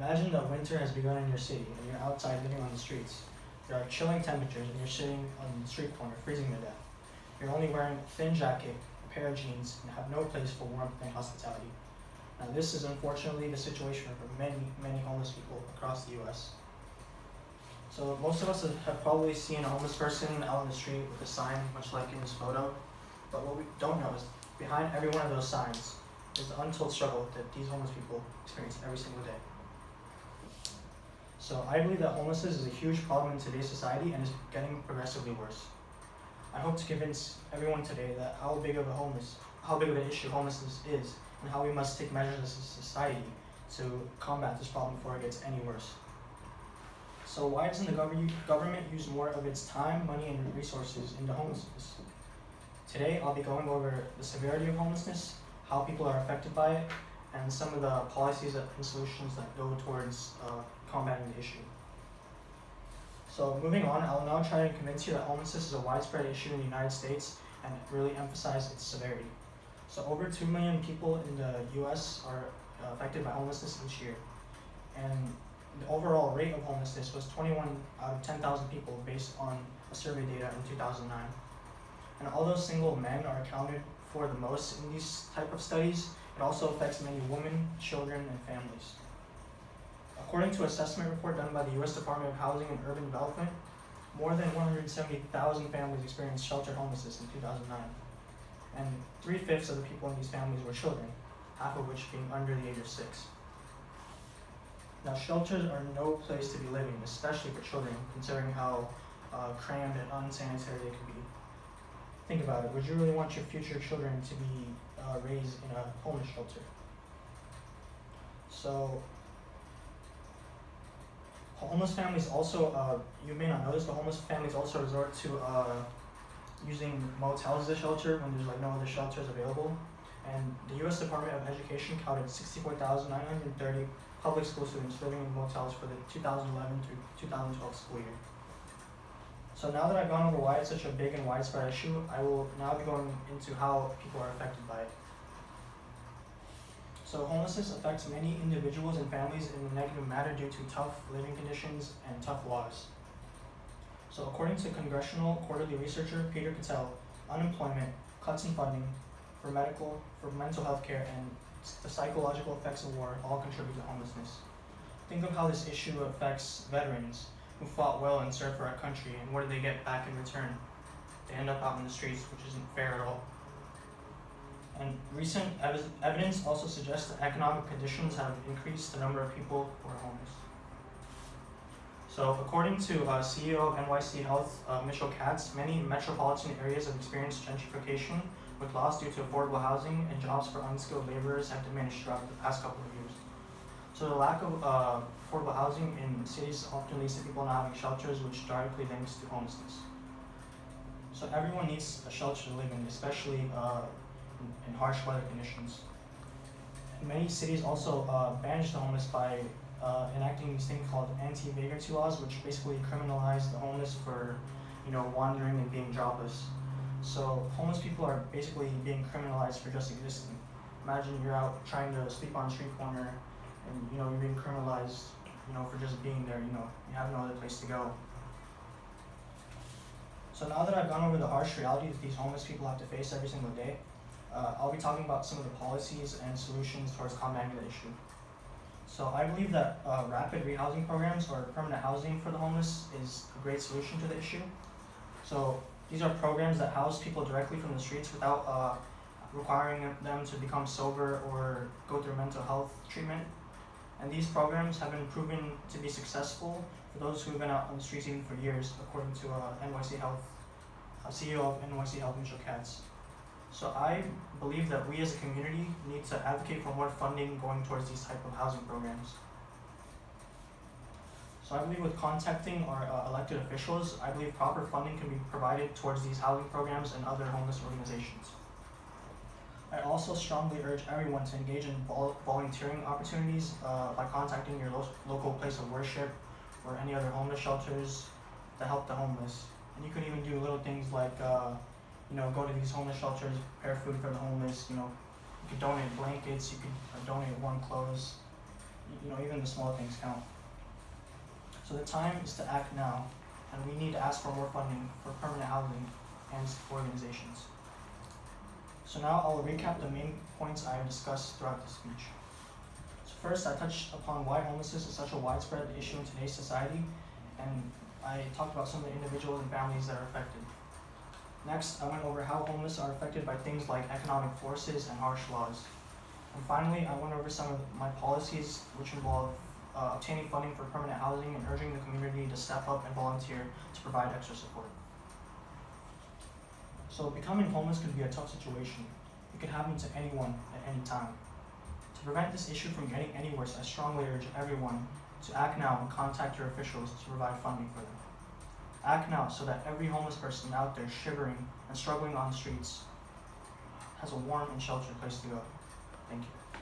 Imagine that winter has begun in your city and you're outside living on the streets. There are chilling temperatures and you're sitting on the street corner freezing to death. You're only wearing a thin jacket, a pair of jeans, and have no place for warmth and hospitality. Now this is unfortunately the situation for many homeless people across the US. So most of us have probably seen a homeless person out on the street with a sign, much like in this photo. But what we don't know is behind every one of those signs is the untold struggle that these homeless people experience every single day. So I believe that homelessness is a huge problem in today's society and is getting progressively worse. I hope to convince everyone today that how big of an issue homelessness is and how we must take measures as a society to combat this problem before it gets any worse. So why doesn't the government use more of its time, money, and resources into homelessness? Today I'll be going over the severity of homelessness, how people are affected by it, and some of the policies and solutions that go towards combating the issue. So moving on, I'll now try to convince you that homelessness is a widespread issue in the United States and really emphasize its severity. So over 2 million people in the US are affected by homelessness each year. And the overall rate of homelessness was 21 out of 10,000 people based on a survey data in 2009. And although single men are accounted for the most in these type of studies, it also affects many women, children, and families. According to an assessment report done by the U.S. Department of Housing and Urban Development, more than 170,000 families experienced shelter homelessness in 2009. And 3/5 of the people in these families were children, half of which being under the age of 6. Now, shelters are no place to be living, especially for children, considering how crammed and unsanitary they could be. Think about it. Would you really want your future children to be raised in a homeless shelter? So, homeless families also, you may not know this, but homeless families also resort to using motels as a shelter when there's no other shelters available. And the U.S. Department of Education counted 64,930 public school students living in motels for the 2011 through 2012 school year. So now that I've gone over why it's such a big and widespread issue, I will now be going into how people are affected by it. So homelessness affects many individuals and families in a negative manner due to tough living conditions and tough laws. So according to congressional quarterly researcher Peter Cattell, unemployment, cuts in funding for mental health care, and the psychological effects of war all contribute to homelessness. Think of how this issue affects veterans who fought well and served for our country, and what do they get back in return? They end up out in the streets, which isn't fair at all. And recent evidence also suggests that economic conditions have increased the number of people who are homeless. So according to CEO of NYC Health, Mitchell Katz, many metropolitan areas have experienced gentrification, with loss due to affordable housing and jobs for unskilled laborers have diminished throughout the past couple of years. So the lack of affordable housing in cities often leads to people not having shelters, which directly links to homelessness. So everyone needs a shelter to live in, especially in harsh weather conditions. And many cities also banish the homeless by enacting these things called anti-vagrancy laws, which basically criminalize the homeless for wandering and being jobless. So homeless people are basically being criminalized for just existing. Imagine you're out trying to sleep on a street corner and you're being criminalized for just being there. You have no other place to go. So now that I've gone over the harsh reality that these homeless people have to face every single day, I'll be talking about some of the policies and solutions towards combating the issue. So I believe that rapid rehousing programs or permanent housing for the homeless is a great solution to the issue. So these are programs that house people directly from the streets without requiring them to become sober or go through mental health treatment. And these programs have been proven to be successful for those who have been out on the streets even for years, according to NYC Health, CEO of NYC Health, Mitchell Katz. So I believe that we as a community need to advocate for more funding going towards these type of housing programs. So I believe with contacting our elected officials, I believe proper funding can be provided towards these housing programs and other homeless organizations. I also strongly urge everyone to engage in volunteering opportunities by contacting your local place of worship or any other homeless shelters to help the homeless. And you could even do little things like go to these homeless shelters, prepare food for the homeless. You could donate blankets, you could donate warm clothes. even the small things count. So the time is to act now, and we need to ask for more funding for permanent housing and organizations. So now I'll recap the main points I have discussed throughout this speech. So first, I touched upon why homelessness is such a widespread issue in today's society, and I talked about some of the individuals and families that are affected. Next, I went over how homeless are affected by things like economic forces and harsh laws. And finally, I went over some of my policies, which involve obtaining funding for permanent housing and urging the community to step up and volunteer to provide extra support. So becoming homeless can be a tough situation. It can happen to anyone at any time. To prevent this issue from getting any worse, I strongly urge everyone to act now and contact your officials to provide funding for them. Act now so that every homeless person out there shivering and struggling on the streets has a warm and sheltered place to go. Thank you.